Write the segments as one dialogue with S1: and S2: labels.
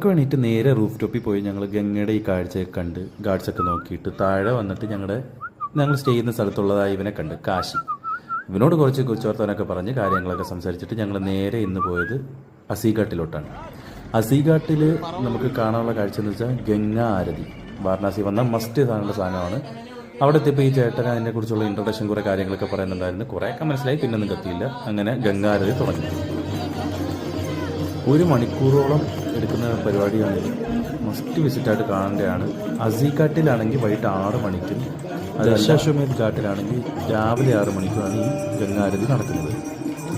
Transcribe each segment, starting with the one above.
S1: ഉറക്കം എണീറ്റ് നേരെ റൂഫ് ടോപ്പിൽ പോയി ഞങ്ങൾ ഗംഗയുടെ ഈ കാഴ്ചയൊക്കെ കണ്ട് ഗാർഡ്സൊക്കെ നോക്കിയിട്ട് താഴെ വന്നിട്ട് ഞങ്ങൾ സ്റ്റേ ചെയ്യുന്ന സ്ഥലത്തുള്ളതായി ഇവനെ കണ്ട് കാശി. ഇവനോട് കുറച്ച് കൊച്ചുവർത്തനൊക്കെ പറഞ്ഞ് കാര്യങ്ങളൊക്കെ സംസാരിച്ചിട്ട് ഞങ്ങൾ നേരെ ഇന്ന് പോയത് അസീഘാട്ടിലോട്ടാണ്. അസീഘാട്ടിൽ നമുക്ക് കാണാനുള്ള കാഴ്ച എന്ന് വെച്ചാൽ ഗംഗാ ആരതി. വാരണാസി വന്ന മസ്റ്റ് കാണേണ്ട സാധനമാണ്. അവിടെ എത്തിയപ്പോൾ ഈ ചേട്ടൻ അതിനെക്കുറിച്ചുള്ള ഇൻട്രൊഡക്ഷൻ കുറേ കാര്യങ്ങളൊക്കെ പറയുന്നുണ്ടായിരുന്നു. കുറേയൊക്കെ മനസ്സിലായി, പിന്നൊന്നും കത്തിയില്ല. അങ്ങനെ ഗംഗാരതി തുടങ്ങി. 1 മണിക്കൂറോളം എടുക്കുന്ന പരിപാടിയാണ്. മസ്റ്റ് വിസിറ്റായിട്ട് കാണേണ്ടതാണ്. അസീഘാട്ടിലാണെങ്കിൽ വൈകിട്ട് 6 മണിക്കും, ദശാശ്വമേധ് ഘാട്ടിലാണെങ്കിൽ രാവിലെ 6 മണിക്കുമാണ് ഈ ഗംഗാരതി നടക്കുന്നത്.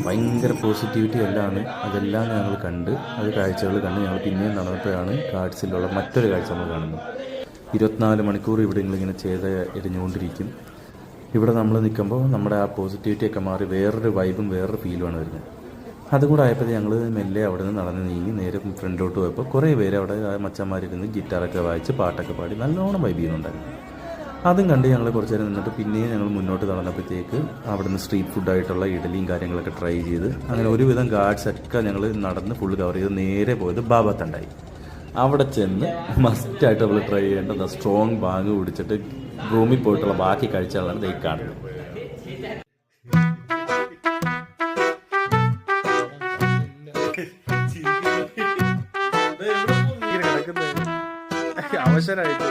S1: ഭയങ്കര പോസിറ്റിവിറ്റി എല്ലാമാണ്. അതെല്ലാം ഞങ്ങൾ കണ്ട് കാഴ്ചകൾ കണ്ട് ഞങ്ങൾ പിന്നെയും നടന്നപ്പോഴാണ് ഘാട്സിലുള്ള മറ്റൊരു കാഴ്ച നമ്മൾ കാണുന്നത്. 24 മണിക്കൂർ ഇവിടെ നിങ്ങളിങ്ങനെ എരിഞ്ഞുകൊണ്ടിരിക്കും. ഇവിടെ നമ്മൾ നിൽക്കുമ്പോൾ നമ്മുടെ ആ പോസിറ്റിവിറ്റിയൊക്കെ മാറി വേറൊരു വൈബും വേറൊരു ഫീലുമാണ് വരുന്നത്. അതുകൂടെ ആയപ്പോൾ ഞങ്ങൾ മെല്ലെ അവിടെ നിന്ന് നടന്ന് നീങ്ങി നേരെ ഫ്രണ്ടിലോട്ട് പോയപ്പോൾ കുറേ പേര് അവിടെ മച്ചന്മാരിരുന്ന് ഗിറ്റാറൊക്കെ വായിച്ച് പാട്ടൊക്കെ പാടി നല്ലോണം വൈബ് ചെയ്യുന്നുണ്ടായിരുന്നു. അതും കണ്ട് ഞങ്ങൾ കുറച്ച് നേരം നിന്നിട്ട് പിന്നെയും ഞങ്ങൾ മുന്നോട്ട് നടന്നപ്പോഴത്തേക്ക് അവിടെ നിന്ന് സ്ട്രീറ്റ് ഫുഡായിട്ടുള്ള ഇഡലിയും കാര്യങ്ങളൊക്കെ ട്രൈ ചെയ്ത് അങ്ങനെ ഒരുവിധം ഗാർഡ്സൊക്കെ ഞങ്ങൾ നടന്ന് ഫുള്ള് കവർ ചെയ്ത് നേരെ പോയത് ബാബാത്തണ്ടായി. അവിടെ ചെന്ന് മസ്റ്റായിട്ട് നമ്മൾ ട്രൈ ചെയ്യേണ്ടത് സ്ട്രോങ് ബാങ്ക് പിടിച്ചിട്ട് റൂമിൽ പോയിട്ടുള്ള ബാക്കി കാഴ്ചകളാണ് ഈ കാണുന്നത്.
S2: അവശനായിട്ട്